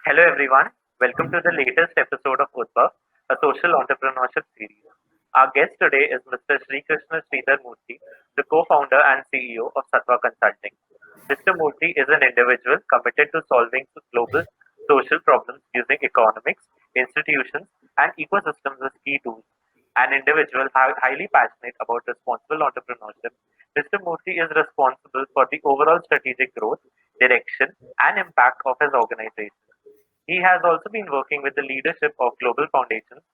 Hello everyone, welcome to the latest episode of Udbhav, a social entrepreneurship series. Our guest today is Mr. Srikrishna Sridhar Murthy, the co-founder and CEO of Sattva Consulting. Mr. Murthy is an individual committed to solving global social problems using economics, institutions, and ecosystems as key tools. An individual highly passionate about responsible entrepreneurship, Mr. Murthy is responsible for the overall strategic growth, direction, and impact of his organization. He has also been working with the leadership of global foundations,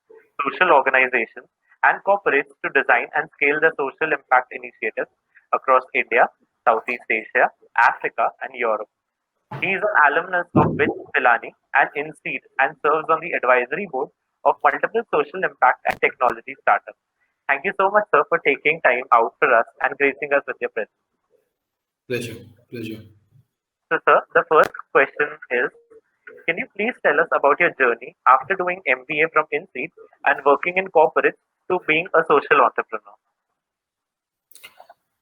social organizations, and corporates to design and scale the social impact initiatives across India, Southeast Asia, Africa, and Europe. He is an alumnus of WIT Pilani and INSEED and serves on the advisory board of multiple social impact and technology startups. Thank you so much, sir, for taking time out for us and gracing us with your presence. Pleasure. So, sir, the first question is, can you please tell us about your journey after doing MBA from INSEED and working in corporates to being a social entrepreneur?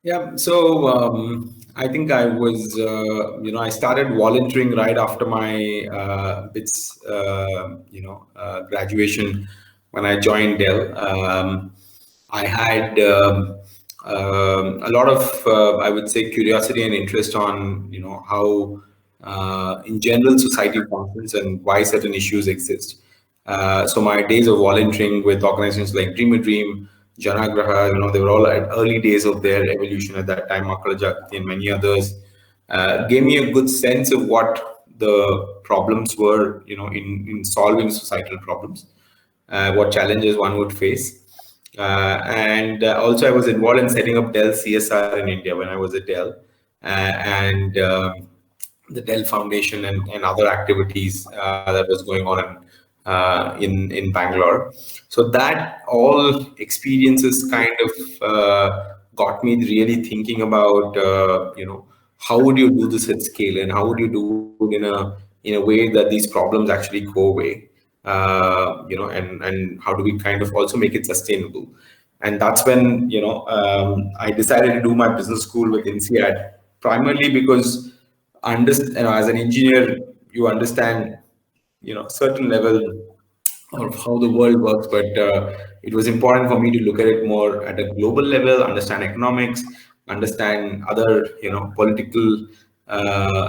Yeah, so I think I was, I started volunteering right after my BITS, graduation when I joined Dell. I had a lot of, I would say, curiosity and interest on, how in general society functions and why certain issues exist. So my days of volunteering with organizations like Dream a Dream, Janagraha, they were all at early days of their evolution at that time, Makala Jagati and many others, gave me a good sense of what the problems were, in solving societal problems, what challenges one would face. And also I was involved in setting up Dell CSR in India when I was at Dell. And the Dell Foundation and other activities that was going on in Bangalore. So that all experiences kind of got me really thinking about how would you do this at scale, and how would you do it in a way that these problems actually go away, and how do we kind of also make it sustainable. And that's when I decided to do my business school with INSEAD, primarily because as an engineer, you understand, certain level of how the world works, but it was important for me to look at it more at a global level, understand economics, understand other, political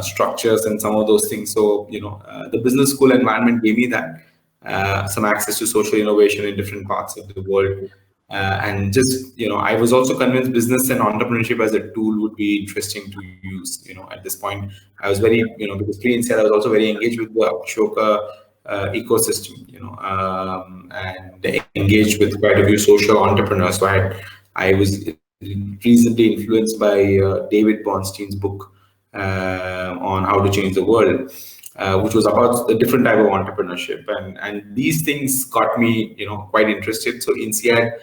structures and some of those things. So, the business school environment gave me that, some access to social innovation in different parts of the world. And just, I was also convinced business and entrepreneurship as a tool would be interesting to use. At this point, I was very, because pre-INSEAD, I was also very engaged with the Ashoka ecosystem, and engaged with quite a few social entrepreneurs. So I was recently influenced by David Bornstein's book on how to change the world, which was about a different type of entrepreneurship, and these things got me, quite interested. So INSEAD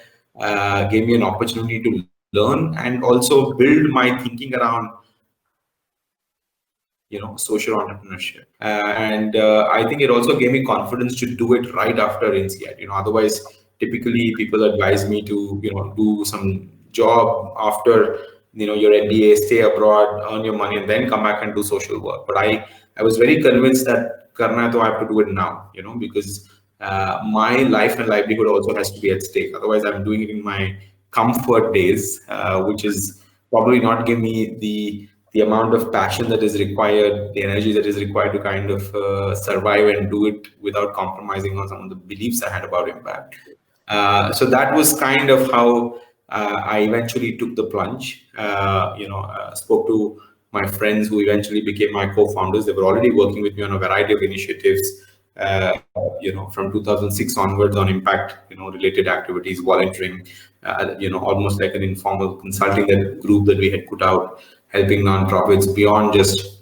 gave me an opportunity to learn and also build my thinking around social entrepreneurship. And I think it also gave me confidence to do it right after INSEAD. Otherwise, typically people advise me to, do some job after, your MBA, stay abroad, earn your money, and then come back and do social work. But I was very convinced that Karna, I have to do it now, because my life and livelihood also has to be at stake. Otherwise, I'm doing it in my comfort days, which is probably not give me the amount of passion that is required, the energy that is required to kind of survive and do it without compromising on some of the beliefs I had about impact. So that was kind of how I eventually took the plunge. Spoke to my friends who eventually became my co-founders. They were already working with me on a variety of initiatives, from 2006 onwards on impact, related activities, volunteering, almost like an informal consulting group that we had put out, helping nonprofits beyond just,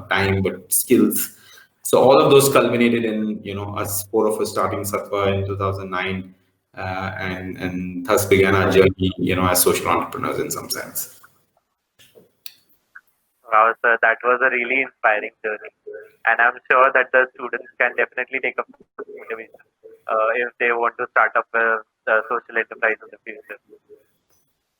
time, but skills. So all of those culminated in, us, four of us starting Sattva in 2009, and thus began our journey, as social entrepreneurs in some sense. Wow, sir, that was a really inspiring journey. And I'm sure that the students can definitely take up motivation if they want to start up a social enterprise in the future.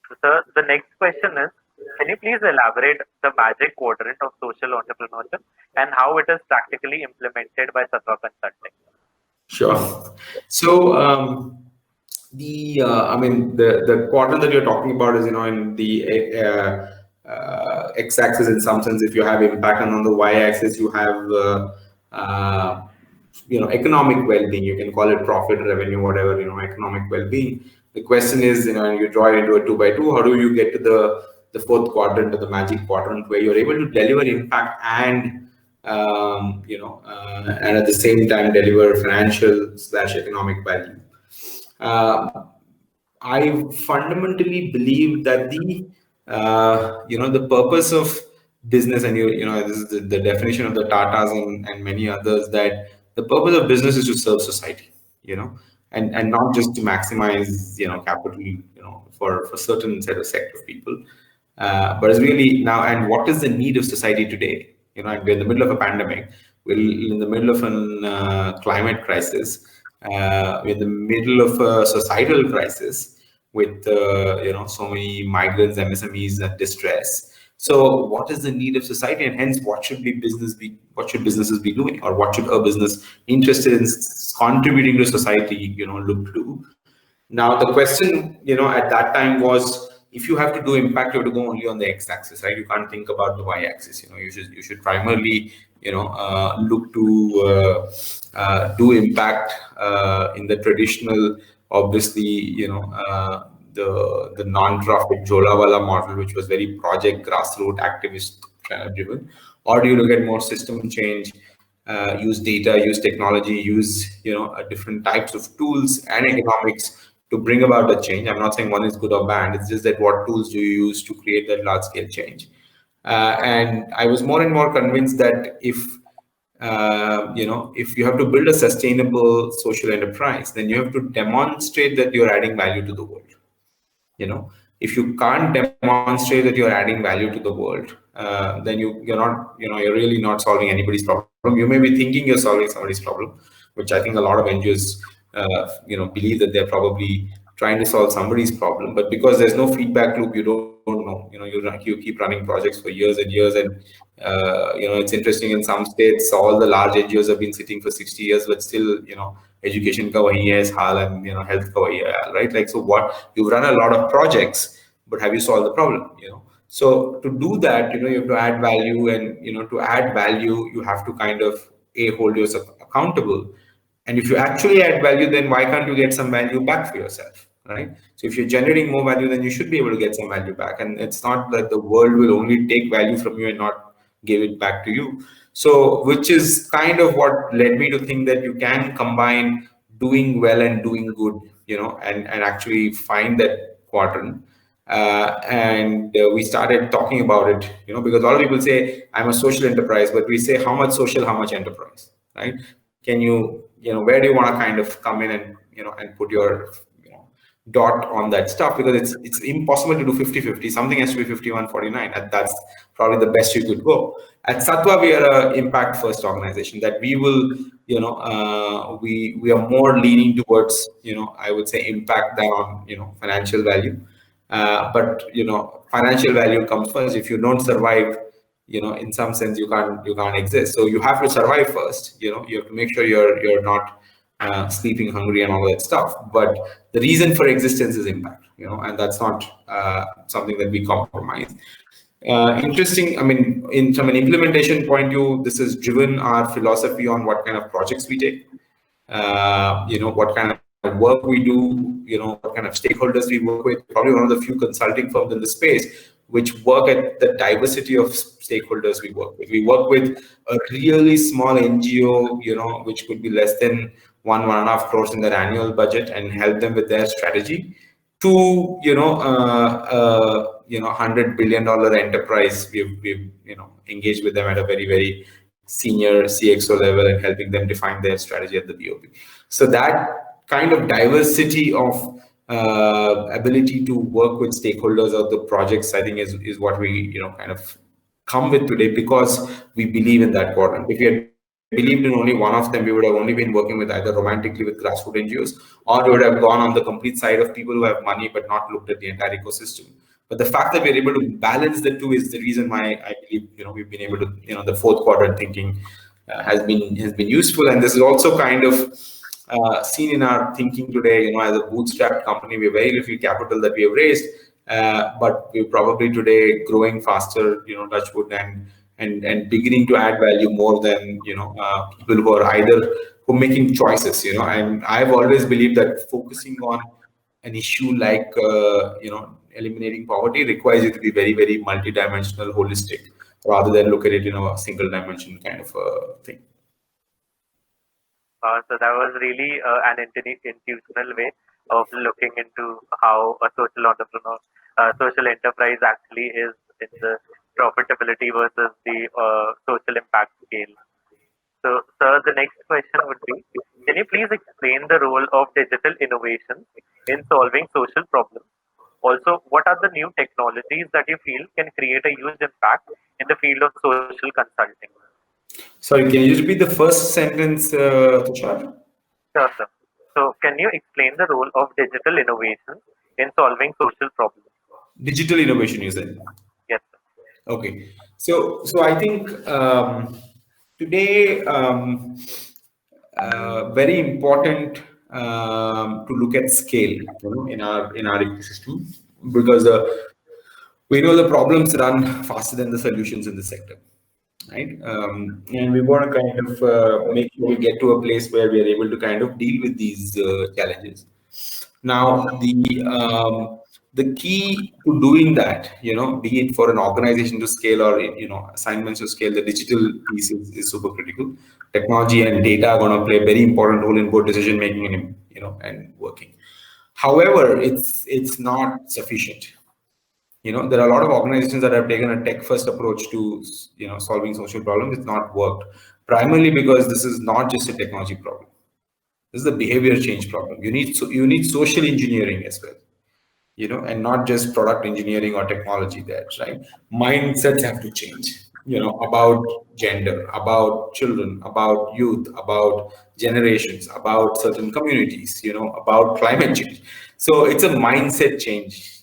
So, sir, the next question is, can you please elaborate the magic quadrant of social entrepreneurship and how it is practically implemented by Sattva Consulting. Sure. So, the quadrant that you're talking about is, in the x-axis, in some sense, if you have impact, and on the y-axis you have economic well-being. You can call it profit, revenue, whatever, economic well-being. The question is, you draw it into a 2x2. How do you get to the fourth quadrant, or the magic quadrant, where you're able to deliver impact and and at the same time deliver financial/economic value? I fundamentally believe that the purpose of business, and this is the definition of the Tatas and many others, that the purpose of business is to serve society, and not just to maximize capital, for certain set of people, but it's really now. And what is the need of society today? And we're in the middle of a pandemic. We're in the middle of a climate crisis. We're in the middle of a societal crisis with so many migrants, MSMEs, distress. So, what is the need of society, and hence, what should businesses be doing, or what should a business interested in contributing to society, look to? Now, the question, at that time was, if you have to do impact, you have to go only on the x-axis, right? You can't think about the y-axis. You should primarily, look to do impact in the traditional, obviously, the non-profit Jolawala model, which was very project, grassroots, activist driven, or do you look at more system change? Use data, use technology, use different types of tools and economics to bring about the change. I'm not saying one is good or bad. It's just that what tools do you use to create that large scale change? And I was more and more convinced that if you have to build a sustainable social enterprise, then you have to demonstrate that you're adding value to the world. If you can't demonstrate that you're adding value to the world, then you're really not solving anybody's problem. You may be thinking you're solving somebody's problem, which I think a lot of NGOs believe that they're probably trying to solve somebody's problem, but because there's no feedback loop, you don't know. You keep running projects for years and years, and it's interesting. In some states, all the large NGOs have been sitting for 60 years, but still, education ka wahi hai hal, and health ka wahi hai, right? Like, so what, you've run a lot of projects, but have you solved the problem? So to do that, you have to add value, and to add value, you have to kind of hold yourself accountable. And if you actually add value, then why can't you get some value back for yourself, right? So if you're generating more value, then you should be able to get some value back. And it's not that the world will only take value from you and not give it back to you. So, which is kind of what led me to think that you can combine doing well and doing good, and actually find that quadrant. And we started talking about it, because a lot of people say, I'm a social enterprise, but we say, how much social, how much enterprise, right? Can you, where do you want to kind of come in and, and put your, dot on that stuff? Because it's impossible to do 50-50. Something has to be 51-49, and that's probably the best you could go. At Sattva, we are an impact first organization, that we will, we are more leaning towards, I would say, impact than on, financial value. But financial value comes first. If you don't survive, in some sense, you can't exist. So you have to survive first. You have to make sure you're not sleeping hungry and all that stuff. But the reason for existence is impact. And that's not something that we compromise. Interesting. I mean, from an implementation point of view, this has driven our philosophy on what kind of projects we take. What kind of work we do, what kind of stakeholders we work with. Probably one of the few consulting firms in the space which work at the diversity of stakeholders we work with. We work with a really small NGO, which could be less than 1.5 crores in their annual budget, and help them with their strategy, to $100 billion enterprise. We've engaged with them at a very, very senior CXO level, and helping them define their strategy at the BOP. So that kind of diversity of ability to work with stakeholders of the projects, I think is what we kind of come with today, because we believe in that quadrant. If we had believed in only one of them, we would have only been working with either romantically with grassroots NGOs, or we would have gone on the complete side of people who have money but not looked at the entire ecosystem. But the fact that we're able to balance the two is the reason why I believe we've been able to the fourth quadrant thinking has been useful. And this is also kind of seen in our thinking today. As a bootstrapped company, we have very little capital that we have raised, but we're probably today growing faster, Touchwood, and beginning to add value more than people who are either who are making choices. And I've always believed that focusing on an issue like eliminating poverty requires you to be very, very multidimensional, holistic, rather than look at it a single dimension kind of thing. So that was really an intuitional way of looking into how a social enterprise actually is in the profitability versus the social impact scale. So, sir, the next question would be, can you please explain the role of digital innovations in solving social problems? Also, what are the new technologies that you feel can create a huge impact in the field of social consulting? Sorry, can you just repeat the first sentence, Tushar? Sure, sir. So, can you explain the role of digital innovations in solving social problems? Digital innovation, you said. Yes, sir. Okay. So I think today very important to look at scale, in our ecosystem, because we know the problems run faster than the solutions in the sector, right? And we want to kind of make sure we get to a place where we are able to kind of deal with these challenges. Now, the key to doing that, be it for an organization to scale or assignments to scale, the digital piece is super critical. Technology and data are going to play a very important role in both decision making and working. However, it's not sufficient. There are a lot of organizations that have taken a tech first approach to solving social problems. It's not worked, primarily because this is not just a technology problem. This is a behavior change problem. You need social engineering as well, and not just product engineering or technology there, right? Mindsets have to change, about gender, about children, about youth, about generations, about certain communities, about climate change. So it's a mindset change,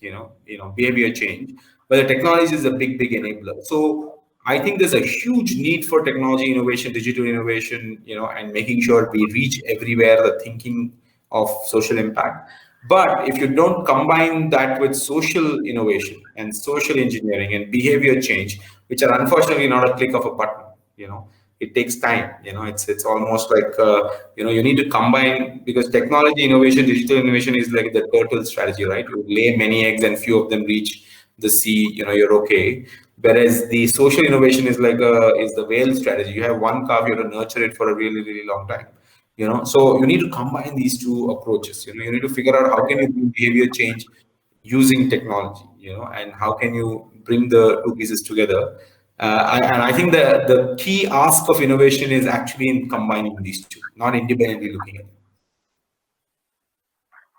behavior change. But the technology is a big, big enabler. So I think there's a huge need for technology innovation, digital innovation, and making sure we reach everywhere the thinking of social impact. But if you don't combine that with social innovation and social engineering and behavior change, which are unfortunately not a click of a button, it takes time. It's almost like you need to combine, because technology innovation, digital innovation is like the turtle strategy, right? You lay many eggs and few of them reach the sea. You're okay. Whereas the social innovation is is the whale strategy. You have one calf, you have to nurture it for a really, really long time. So you need to combine these two approaches. You need to figure out how can you do behavior change using technology, and how can you bring the two pieces together. And I think the key ask of innovation is actually in combining these two, not independently looking at it.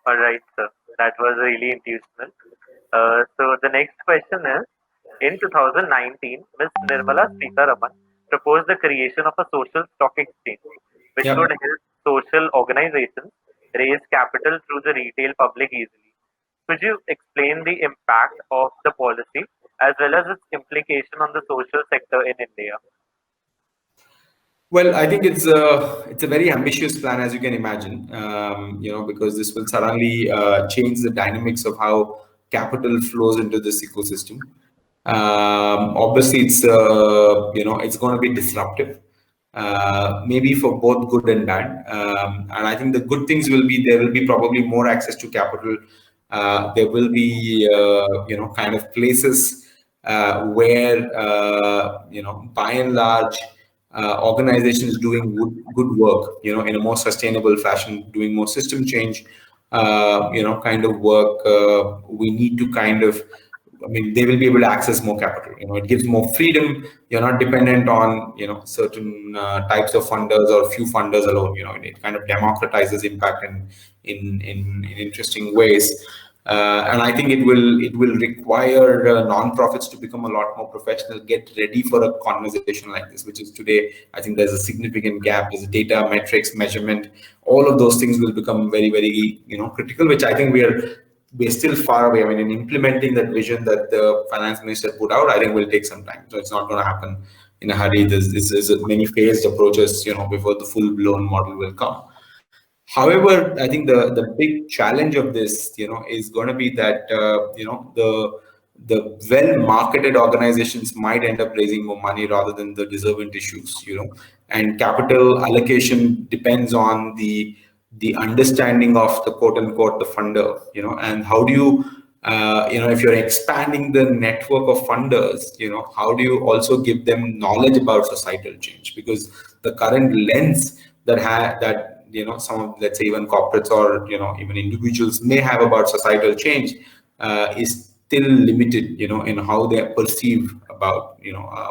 All right, sir. That was really intuitional. So the next question is, in 2019, Ms. Nirmala Sitharaman proposed the creation of a social stock exchange, which Yeah. would help social organizations raise capital through the retail public easily. Could you explain the impact of the policy as well as its implication on the social sector in India? Well, I think it's a very ambitious plan, as you can imagine, because this will suddenly change the dynamics of how capital flows into this ecosystem. Obviously, it's going to be disruptive, maybe for both good and bad. And I think the good things will be there will be probably more access to capital. There will be kind of places where by and large organizations doing good work, in a more sustainable fashion, doing more system change, kind of work. We need to kind of, I mean, they will be able to access more capital. It gives more freedom. You're not dependent on, certain types of funders or few funders alone. It kind of democratizes impact in interesting ways. And I think it will require non-profits to become a lot more professional, get ready for a conversation like this, which is today, I think there's a significant gap. There's data, metrics, measurement, all of those things will become very, very, critical, which I think we are we're still far away. I mean, in implementing that vision that the finance minister put out, I think will take some time. So it's not going to happen in a hurry. There's many phased approaches, before the full blown model will come. However, I think the big challenge of this, is going to be that the well marketed organizations might end up raising more money rather than the deserving issues, and capital allocation depends on the understanding of the quote unquote the funder, and how do you if you're expanding the network of funders, how do you also give them knowledge about societal change? Because the current lens that some of, let's say, even corporates or even individuals may have about societal change is still limited, in how they perceive about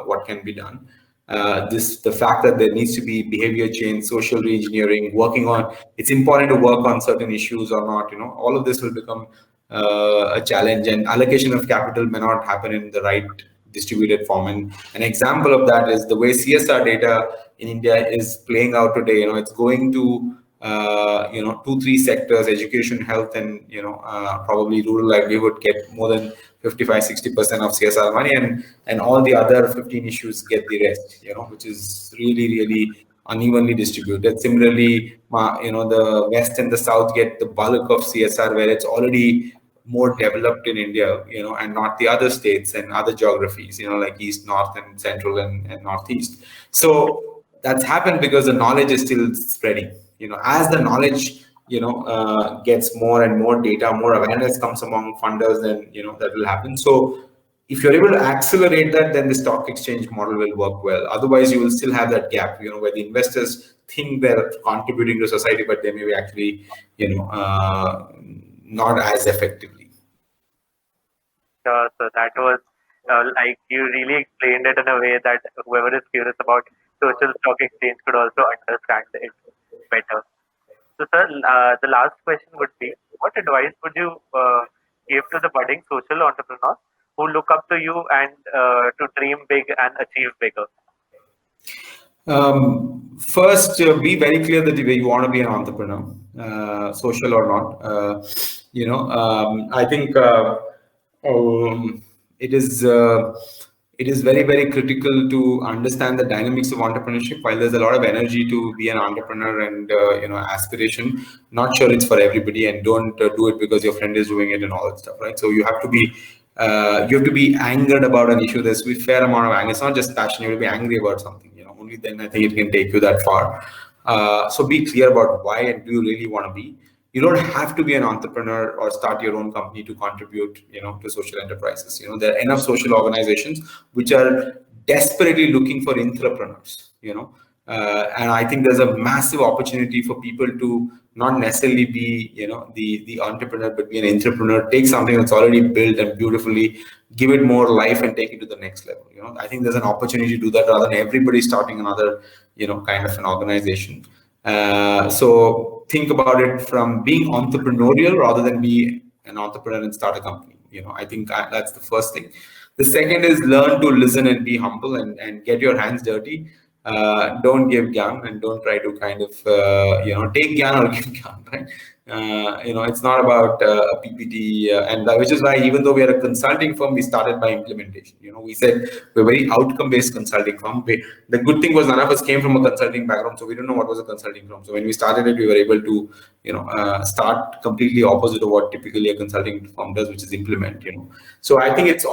what can be done. The fact that there needs to be behavior change, social reengineering, working on, it's important to work on certain issues or not, all of this will become a challenge, and allocation of capital may not happen in the right distributed form. And an example of that is the way CSR data in India is playing out today. It's going to 2-3 sectors: education, health, and probably rural livelihood get more than 55-60% of CSR money, and all the other 15 issues get the rest. Which is really unevenly distributed. Similarly, the West and the South get the bulk of CSR, where it's already more developed in India, and not the other states and other geographies, like East, North, and Central, and Northeast. So that's happened because the knowledge is still spreading. As the knowledge, gets more and more data, more awareness comes among funders, then, that will happen. So if you're able to accelerate that, then the stock exchange model will work well. Otherwise, you will still have that gap, where the investors think they're contributing to society, but they may be actually, not as effectively. So that was like you really explained it in a way that whoever is curious about social stock exchange could also understand it better. So, sir, the last question would be: what advice would you give to the budding social entrepreneurs who look up to you and to dream big and achieve bigger? First, be very clear that you want to be an entrepreneur, social or not. I think it is very critical to understand the dynamics of entrepreneurship. While there's a lot of energy to be an entrepreneur and aspiration, not sure it's for everybody, and don't do it because your friend is doing it and all that stuff, right? So you have to be angered about an issue. There's a fair amount of anger. It's not just passion. You have to be angry about something. Only then I think it can take you that far. So be clear about why and do you really want to be. You don't have to be an entrepreneur or start your own company to contribute, to social enterprises. There are enough social organizations which are desperately looking for entrepreneurs. And I think there's a massive opportunity for people to not necessarily be, the entrepreneur, but be an entrepreneur. Take something that's already built and beautifully, give it more life and take it to the next level. I think there's an opportunity to do that rather than everybody starting another, kind of an organization. So think about it from being entrepreneurial rather than be an entrepreneur and start a company. I think that's the first thing. The second is learn to listen and be humble and get your hands dirty. Don't give gyan and don't try to kind of take gyan or give gyan, right? It's not about a PPT, and which is why, even though we are a consulting firm, we started by implementation. We said we're very outcome-based consulting firm. The good thing was none of us came from a consulting background, so we don't know what was a consulting firm. So when we started it, we were able to, start completely opposite of what typically a consulting firm does, which is implement. So I think it's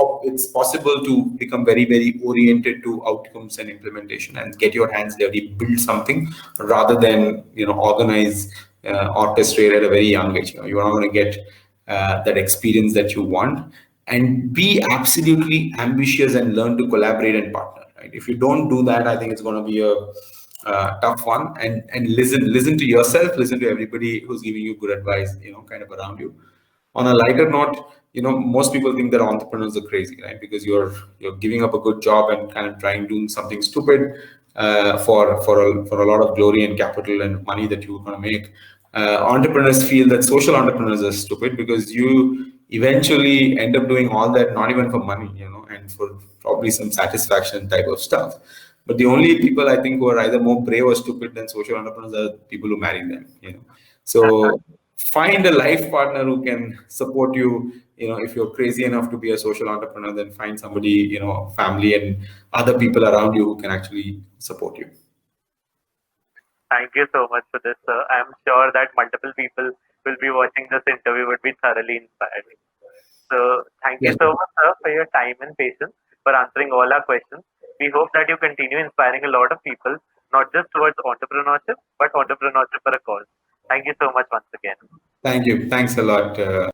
possible to become very oriented to outcomes and implementation and get your hands dirty, build something rather than organize. Orchestrate at a very young age. You're not going to get that experience that you want, and be absolutely ambitious and learn to collaborate and partner. Right? If you don't do that, I think it's going to be a tough one. And listen to yourself, listen to everybody who's giving you good advice, kind of around you. On a lighter note, most people think that entrepreneurs are crazy, right? Because you're giving up a good job and kind of trying doing something stupid for a lot of glory and capital and money that you're going to make. Entrepreneurs feel that social entrepreneurs are stupid because you eventually end up doing all that not even for money, and for probably some satisfaction type of stuff. But the only people I think who are either more brave or stupid than social entrepreneurs are people who marry them. So find a life partner who can support you. If you're crazy enough to be a social entrepreneur, then find somebody, family and other people around you who can actually support you. Thank you so much for this, sir. I'm sure that multiple people will be watching this interview would be thoroughly inspired. So thank you Yes. so much, sir, for your time and patience for answering all our questions. We hope that you continue inspiring a lot of people, not just towards entrepreneurship, but entrepreneurship for a cause. Thank you so much once again. Thank you. Thanks a lot.